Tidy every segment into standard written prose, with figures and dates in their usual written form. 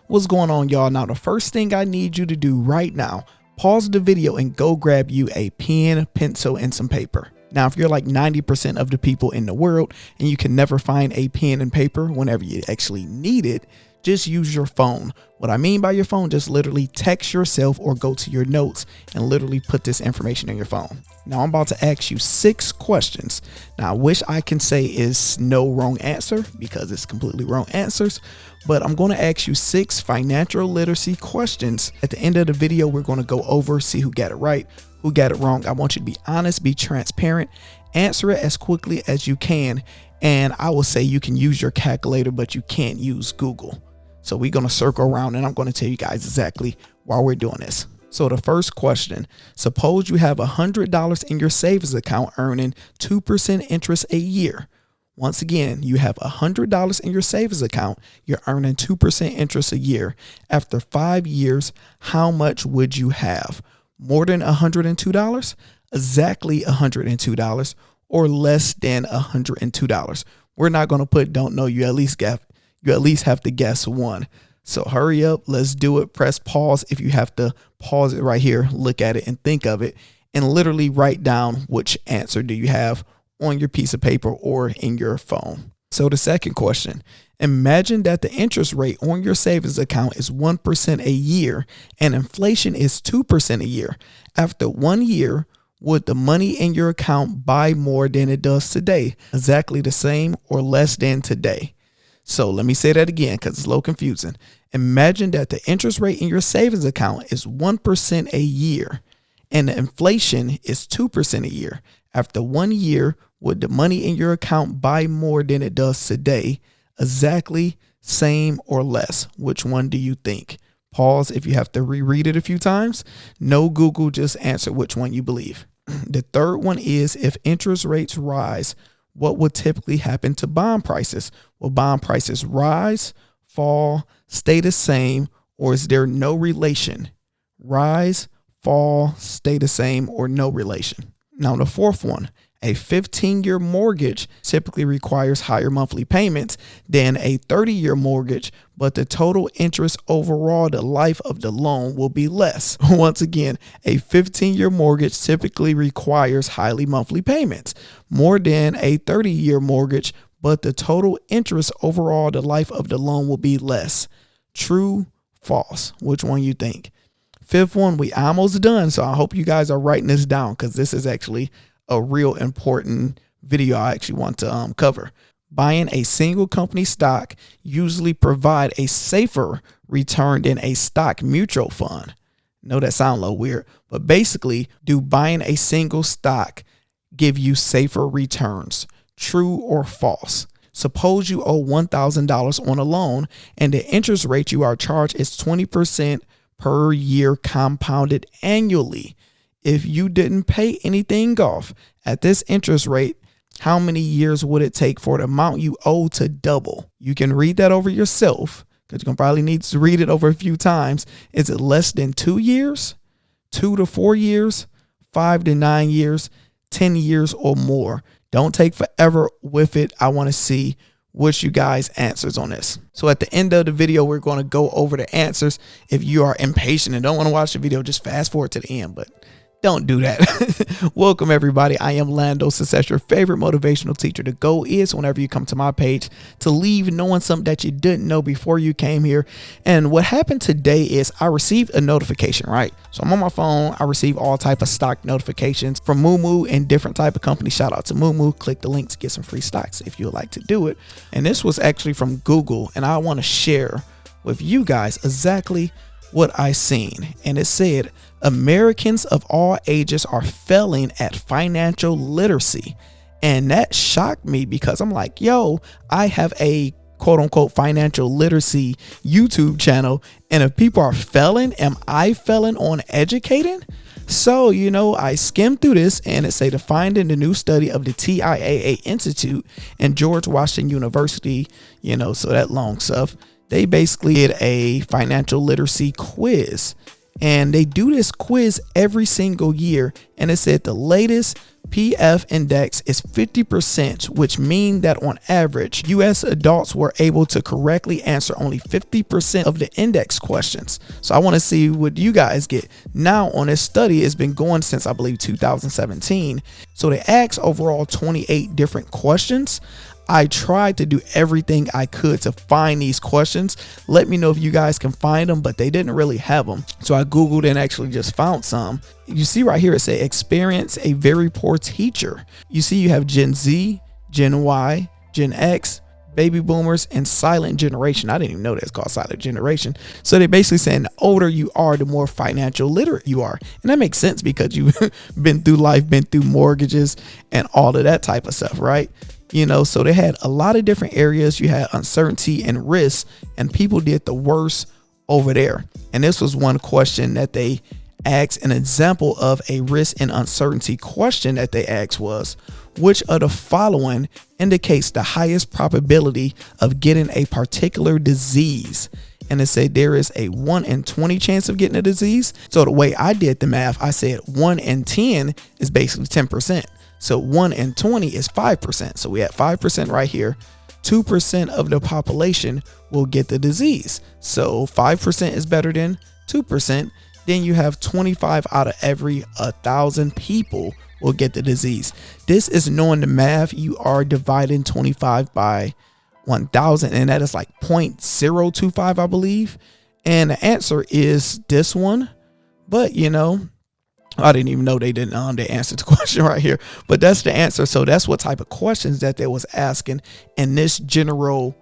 What's going on, y'all? Now, the first thing I need you to do right now, pause the video and go grab you a pen, pencil, and some paper. Now, if you're like 90% of the people in the world and you can never find a pen and paper whenever you actually need it, just use your phone. What I mean by your phone, just literally text yourself or go to your notes and literally put this information in your phone. Now, I'm about to ask you 6 questions. Now, I wish I can say is no wrong answer because it's completely wrong answers, but I'm going to ask you 6 financial literacy questions. At the end of the video, we're going to go over, see who got it right, who got it wrong. I want you to be honest, be transparent, answer it as quickly as you can. And I will say you can use your calculator, but you can't use Google. So we're going to circle around and I'm going to tell you guys exactly why we're doing this. So the first question, suppose you have $100 in your savings account earning 2% interest a year. Once again, you have $100 in your savings account, you're earning 2% interest a year. After 5 years, how much would you have? More than $102, exactly $102, or less than $102. We're not going to put don't know, you at least have to guess one. So hurry up, let's do it. Press pause if you have to pause it right here, look at it and think of it, and literally write down which answer do you have on your piece of paper or in your phone. So the second question, imagine that the interest rate on your savings account is 1% a year and inflation is 2% a year. After 1 year, would the money in your account buy more than it does today? Exactly the same or less than today? So let me say that again because it's a little confusing. Imagine that the interest rate in your savings account is 1% a year and the inflation is 2% a year. After 1 year, would the money in your account buy more than it does today? Exactly, same, or less? Which one do you think? Pause if you have to reread it a few times. No Google, just answer which one you believe. The third one is, if interest rates rise, what would typically happen to bond prices? Will bond prices rise, fall, stay the same, or is there no relation? Rise, fall, stay the same, or no relation? Now, the fourth one, a 15-year mortgage typically requires higher monthly payments than a 30-year mortgage, but the total interest overall, the life of the loan, will be less. Once again, a 15-year mortgage typically requires highly monthly payments, more than a 30-year mortgage, but the total interest overall, the life of the loan, will be less. True, false? Which one you think? Fifth one, we almost done, so I hope you guys are writing this down because this is actually a real important video I actually want to cover. Buying a single company stock usually provide a safer return than a stock mutual fund. I know that sounds a little weird, but basically, do buying a single stock give you safer returns? True or false? Suppose you owe $1,000 on a loan and the interest rate you are charged is 20% per year compounded annually. If you didn't pay anything off at this interest rate, how many years would it take for the amount you owe to double? You can read that over yourself because you're going to probably need to read it over a few times. Is it less than 2 years, 2 to 4 years, 5 to 9 years, 10 years or more? Don't take forever with it. I want to see which you guys answers on this. So at the end of the video, we're going to go over the answers. If you are impatient and don't want to watch the video, just fast forward to the end, but don't do that. Welcome, everybody. I am Lando, Success, your favorite motivational teacher. The goal is whenever you come to my page to leave knowing something that you didn't know before you came here. And what happened today is I received a notification, right? So I'm on my phone. I receive all type of stock notifications from Moomoo and different type of companies. Shout out to Moomoo. Click the link to get some free stocks if you would like to do it. And this was actually from Google. And I want to share with you guys exactly what I seen. And it said, Americans of all ages are failing at financial literacy. And that shocked me because I'm like, yo, I have a quote unquote financial literacy YouTube channel. And if people are failing, am I failing on educating? So, I skimmed through this and it say to find in the new study of the TIAA Institute and George Washington University, so that long stuff. They basically did a financial literacy quiz And they do this quiz every single year. And it said the latest PF index is 50%, which means that on average, US adults were able to correctly answer only 50% of the index questions. So I want to see what you guys get. Now on this study, it's been going since I believe 2017. So they asked overall 28 different questions. I tried to do everything I could to find these questions. Let me know if you guys can find them, but they didn't really have them. So I Googled and actually just found some. You see right here, it says experience a very poor teacher. You see you have Gen Z, Gen Y, Gen X, baby boomers, and silent generation. I didn't even know that's called silent generation. So they're basically saying the older you are, the more financial literate you are. And that makes sense because you've been through life, been through mortgages and all of that type of stuff, right? You know, so they had a lot of different areas. You had uncertainty and risk, and people did the worst over there. And this was one question that they asked. An example of a risk and uncertainty question that they asked was, which of the following indicates the highest probability of getting a particular disease? And it said there is a 1 in 20 chance of getting a disease. So the way I did the math, I said 1 in 10 is basically 10%. So 1 in 20 is 5%. So we had 5% right here. 2% of the population will get the disease. So 5% is better than 2%. Then you have 25 out of every 1,000 people will get the disease. This is knowing the math. You are dividing 25 by 1,000, and that is like 0.025, I believe. And the answer is this one. But you know, I didn't even know they answered the question right here, but that's the answer. So that's what type of questions that they was asking in this general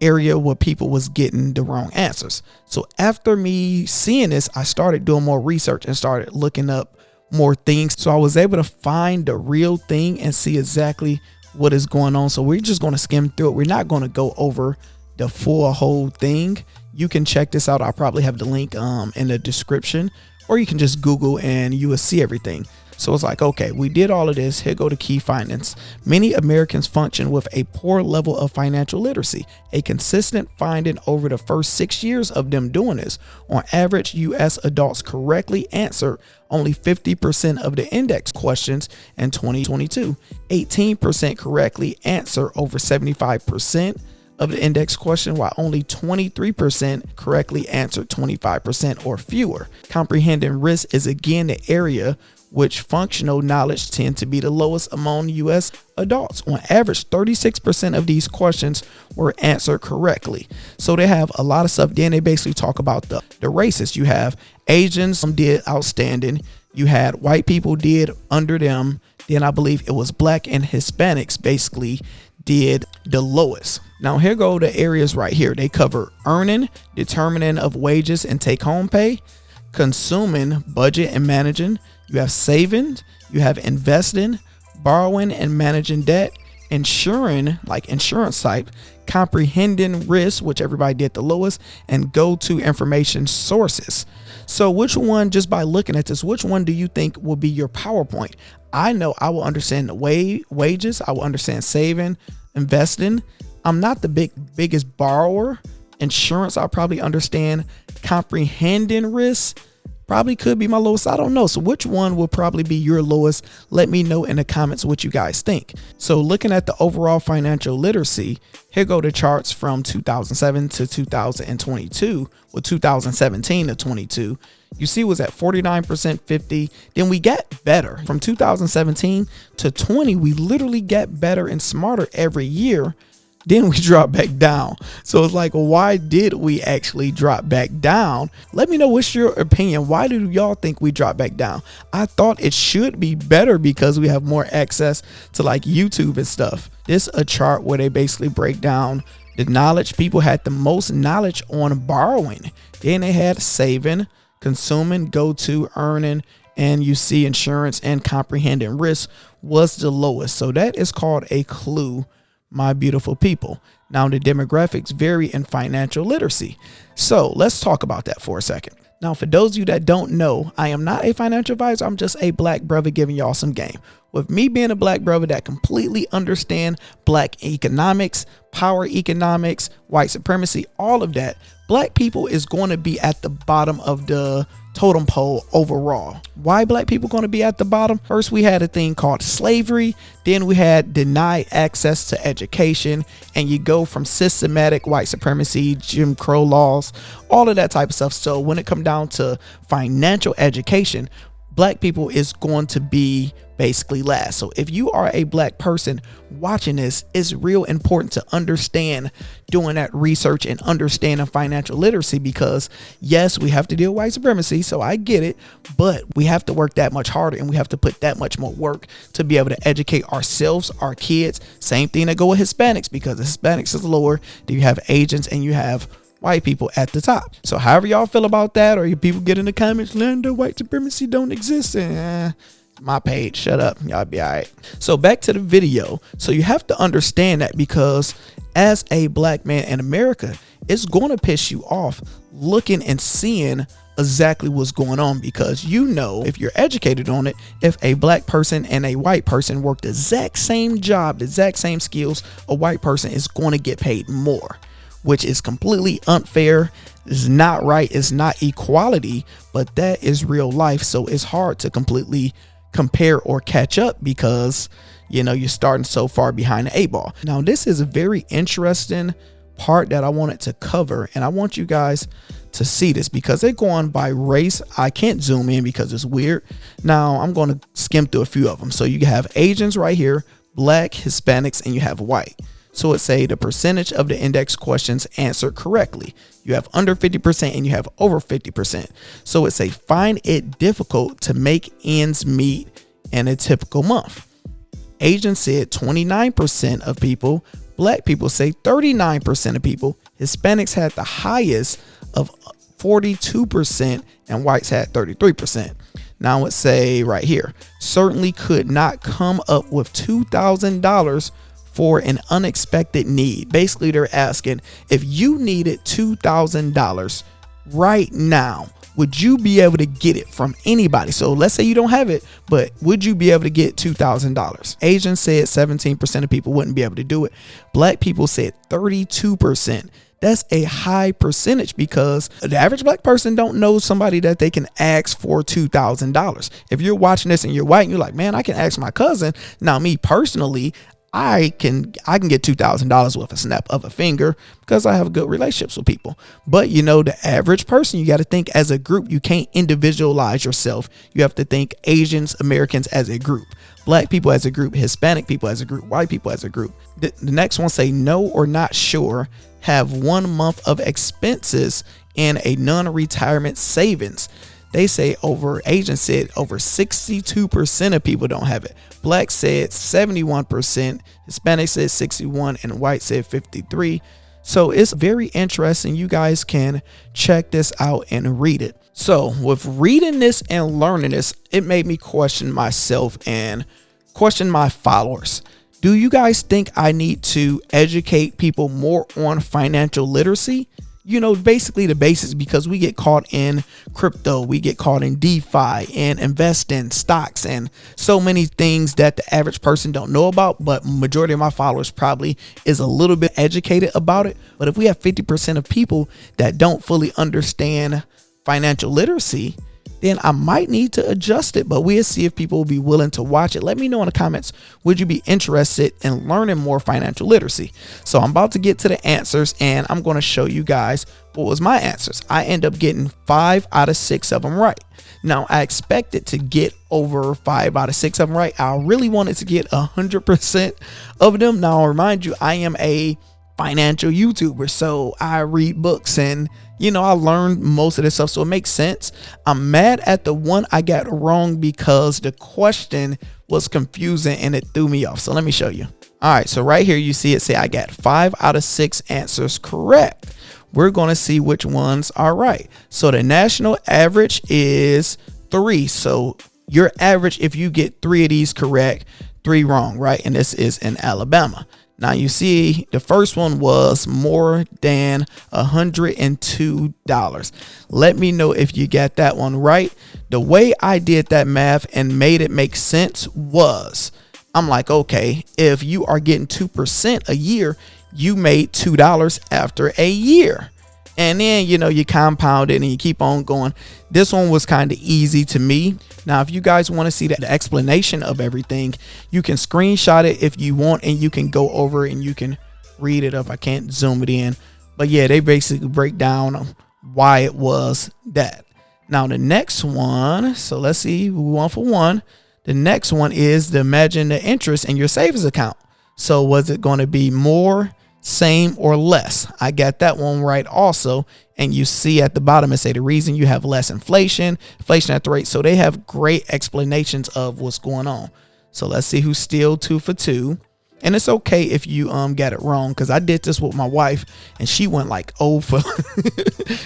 area where people was getting the wrong answers. So after me seeing this, I started doing more research and started looking up more things. So I was able to find the real thing and see exactly what is going on. So we're just going to skim through it. We're not going to go over the full whole thing. You can check this out. I'll probably have the link in the description. Or you can just Google and you will see everything. So it's like, okay, we did all of this. Here go to key findings. Many Americans function with a poor level of financial literacy. A consistent finding over the first 6 years of them doing this. On average, US adults correctly answered only 50% of the index questions in 2022. 18% correctly answer over 75% of the index question, while only 23% correctly answered 25% or fewer. Comprehending risk is again the area which functional knowledge tend to be the lowest among US adults. On average, 36% of these questions were answered correctly. So they have a lot of stuff. Then they basically talk about the races. You have Asians did outstanding. You had white people did under them. Then I believe it was black and Hispanics basically did the lowest. Now here go the areas right here. They cover earning, determining of wages and take home pay, consuming, budget and managing. You have saving, you have investing, borrowing and managing debt, insuring, like insurance type, comprehending risk, which everybody did the lowest, and go-to information sources. So which one, just by looking at this, which one do you think will be your PowerPoint? I know I will understand the wages. I will understand saving, investing. I'm not the biggest borrower. Insurance, I'll probably understand. Comprehending risk probably could be my lowest. I don't know. So which one will probably be your lowest? Let me know in the comments what you guys think. So looking at the overall financial literacy, here go the charts from 2007 to 2022, with 2017 to 22. You see, it was at 49%, 50. Then we got better from 2017 to 20. We literally get better and smarter every year. Then we drop back down. So it's like, why did we actually drop back down? Let me know what's your opinion. Why do y'all think we drop back down? I thought it should be better because we have more access to like YouTube and stuff. This is a chart where they basically break down the knowledge. People had the most knowledge on borrowing. Then they had saving, consuming, go-to, earning, and you see insurance and comprehending risk was the lowest. So that is called a clue, my beautiful people. Now the demographics vary in financial literacy. So let's talk about that for a second. Now, for those of you that don't know, I am not a financial advisor. I'm just a black brother giving y'all some game. With me being a black brother that completely understand black economics, power economics, white supremacy, all of that. black people is going to be at the bottom of the totem pole overall. Why black people going to be at the bottom? First, we had a thing called slavery. Then we had denied access to education, and you go from systematic white supremacy, Jim Crow laws, all of that type of stuff. So when it comes down to financial education, black people is going to be basically last. So if you are a black person watching this, it's real important to understand doing that research and understanding financial literacy, because yes, we have to deal with white supremacy, so I get it, but we have to work that much harder, and we have to put that much more work to be able to educate ourselves, our kids. Same thing that go with Hispanics, because the Hispanics is lower, then you have Asians, and you have white people at the top. So however y'all feel about that, or you people get in the comments, Lando, white supremacy don't exist, my page, shut up, y'all be all right. So back to the video. So you have to understand that, because as a black man in America, it's going to piss you off looking and seeing exactly what's going on, because you know, if you're educated on it, if a black person and a white person work the exact same job, the exact same skills, a white person is going to get paid more, which is completely unfair. It's not right. It's not equality, but that is real life. So it's hard to completely compare or catch up, because you know, you're starting so far behind the 8-ball. Now, this is a very interesting part that I wanted to cover, and I want you guys to see this because they're going by race. I can't zoom in because it's weird. Now I'm going to skim through a few of them. So you have Asians right here, black, Hispanics, and you have white. So it's say the percentage of the index questions answered correctly. You have under 50% and you have over 50%. So it's say find it difficult to make ends meet in a typical month. Asians said 29% of people. Black people say 39% of people. Hispanics had the highest of 42% and whites had 33%. Now let's say right here, certainly could not come up with $2,000 for an unexpected need. Basically, they're asking if you needed $2,000 right now, would you be able to get it from anybody? So let's say you don't have it, but would you be able to get $2,000? Asians said 17% of people wouldn't be able to do it. Black people said 32%. That's a high percentage because the average black person don't know somebody that they can ask for $2,000. If you're watching this and you're white and you're like, man, I can ask my cousin. Now, me personally, I can get $2,000 with a snap of a finger because I have good relationships with people. But you know, the average person, you got to think as a group. You can't individualize yourself. You have to think Asians, Americans as a group, black people as a group, Hispanic people as a group, white people as a group. The next one say no or not sure, have 1 month of expenses in a non-retirement savings. They say Asians said over 62% of people don't have it. Black said 71%, Hispanic said 61%, and white said 53%. So it's very interesting. You guys can check this out and read it. So with reading this and learning this, it made me question myself and question my followers. Do you guys think I need to educate people more on financial literacy? You know, basically the basics, because we get caught in crypto, we get caught in DeFi and invest in stocks and so many things that the average person don't know about, but majority of my followers probably is a little bit educated about it. But if we have 50% of people that don't fully understand financial literacy, then I might need to adjust it, but we'll see if people will be willing to watch it. Let me know in the comments, would you be interested in learning more financial literacy? So I'm about to get to the answers and I'm going to show you guys what was my answers. I end up getting 5 out of 6 of them right. Now I expected to get over 5 out of 6 of them right. I really wanted to get 100% of them. Now I'll remind you, I am a financial YouTuber, so I read books and you know, I learned most of this stuff, so it makes sense. I'm mad at the one I got wrong because the question was confusing and it threw me off. So let me show you. All right, so right here you see it say I got 5 out of 6 answers correct. We're going to see which ones are right. So the national average is 3. So your average, if you get 3 of these correct, 3 wrong, right? And this is in Alabama. Now you see the first one was more than $102. Let me know if you got that one right. The way I did that math and made it make sense was, I'm like, okay, if you are getting 2% a year, you made $2 after a year. And then, you compound it and you keep on going. This one was kind of easy to me. Now, if you guys want to see the explanation of everything, you can screenshot it if you want, and you can go over it and you can read it up. I can't zoom it in, but yeah, they basically break down why it was that. Now, the next one, so let's see, one for one. The next one is to imagine the interest in your savings account. So was it going to be more, same, or less? I got that one right also. And you see at the bottom, it say the reason you have less inflation at the rate. So they have great explanations of what's going on. So let's see who's still 2 for 2. And it's okay if you got it wrong, because I did this with my wife and she went like 0 for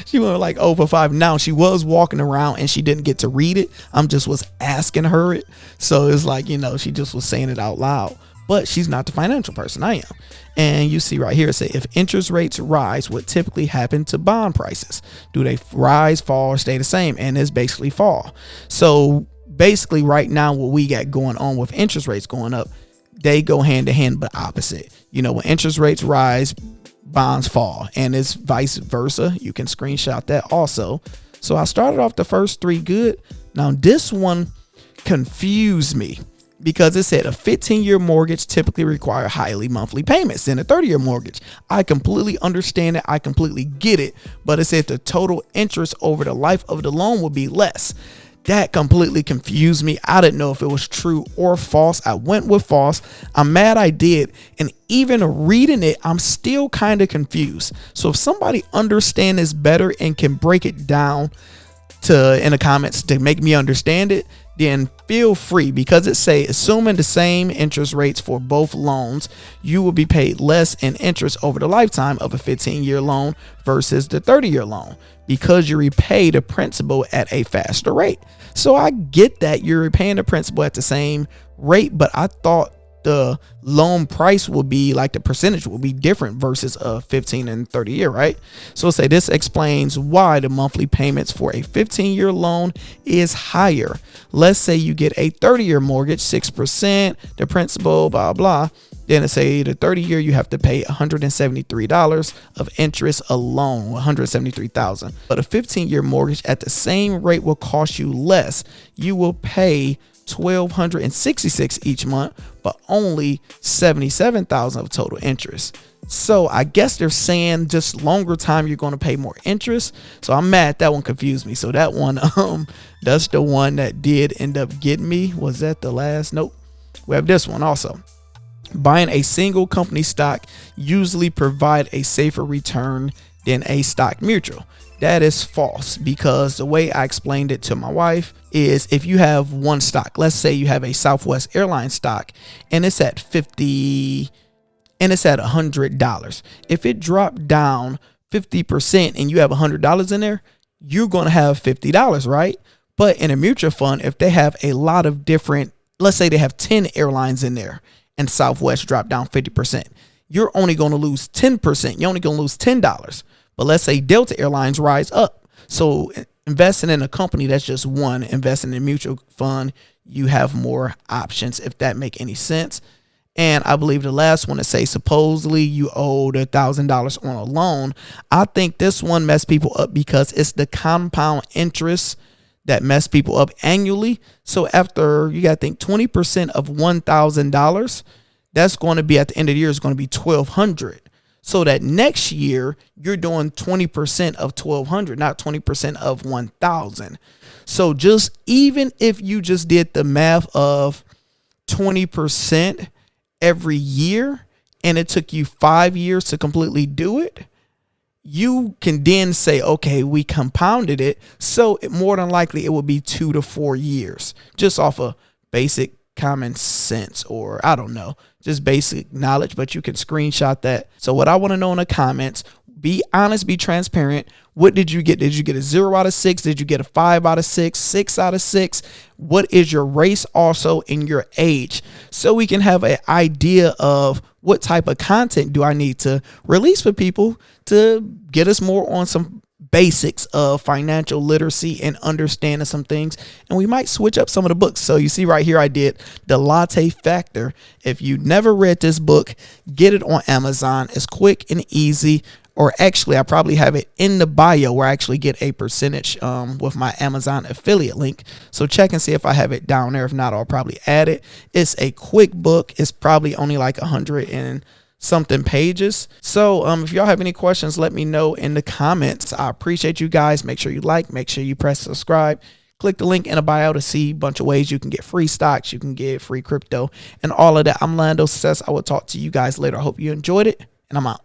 she went like 0 for 5. Now, she was walking around and she didn't get to read it. Just was asking her it. So it's like, she just was saying it out loud. But she's not the financial person. I am. And you see right here, it say if interest rates rise, what typically happen to bond prices? Do they rise, fall, or stay the same? And it's basically fall. So basically right now, what we got going on with interest rates going up, they go hand to hand, but opposite. When interest rates rise, bonds fall, and it's vice versa. You can screenshot that also. So I started off the first 3 good. Now this one confused me, because it said a 15-year mortgage typically require highly monthly payments than a 30-year mortgage. I completely understand it. I completely get it. But it said the total interest over the life of the loan would be less. That completely confused me. I didn't know if it was true or false. I went with false. I'm mad I did. And even reading it, I'm still kind of confused. So if somebody understands this better and can break it down in the comments to make me understand it, then feel free, because it say assuming the same interest rates for both loans, you will be paid less in interest over the lifetime of a 15-year loan versus the 30-year loan, because you repay the principal at a faster rate. So I get that you're repaying the principal at the same rate, but I thought the loan price will be like the percentage will be different versus a 15 and 30 year, right? So say this explains why the monthly payments for a 15-year loan is higher. Let's say you get a 30-year mortgage, 6%, the principal, blah, blah. Then it say the 30-year, you have to pay $173 of interest alone, $173,000. But a 15-year mortgage at the same rate will cost you less. You will pay $1,266 each month, but only $77,000 of total interest. So I guess they're saying just longer time you're going to pay more interest. So I'm mad that one confused me. So that one, that's the one that did end up getting me. Was that the last? Nope. We have this one also. Buying a single company stock usually provide a safer return than a stock mutual. That is false, because the way I explained it to my wife is if you have one stock, let's say you have a Southwest Airlines stock and it's at 50 and it's at $100. If it dropped down 50% and you have $100 in there, you're going to have $50, right? But in a mutual fund, if they have a lot of different, let's say they have 10 airlines in there and Southwest dropped down 50%, you're only going to lose 10%. You're only going to lose $10. But let's say Delta Airlines rise up. So investing in a company that's just one, investing in a mutual fund, you have more options, if that make any sense. And I believe the last one to say supposedly you owed $1,000 on a loan. I think this one messed people up because it's the compound interest that mess people up annually. So after, you got to think 20% of $1,000, that's going to be at the end of the year is going to be $1,200. So that next year you're doing 20% of $1,200, not 20% of $1,000. So just even if you just did the math of 20% every year and it took you 5 years to completely do it, you can then say, okay, we compounded it. So more than likely it will be 2 to 4 years, just off of basic common sense, or I don't know, just basic knowledge, but you can screenshot that. So what I want to know in the comments, be honest, be transparent. What did you get? Did you get a 0 out of 6? Did you get a 5 out of 6, 6 out of 6? What is your race also in your age? So we can have an idea of what type of content do I need to release for people to get us more on some basics of financial literacy and understanding some things. And we might switch up some of the books. So you see right here, I did The Latte Factor. If you never read this book, get it on Amazon. It's quick and easy. or actually I probably have it in the bio where I actually get a percentage with my Amazon affiliate link. So check and see if I have it down there. If not, I'll probably add it. It's a quick book. It's probably only like 100 and something pages. So if y'all have any questions, let me know in the comments. I appreciate you guys. Make sure you like, make sure you press subscribe. Click the link in the bio to see a bunch of ways you can get free stocks, you can get free crypto, and all of that. I'm Lando Success. I will talk to you guys later. I hope you enjoyed it, and I'm out.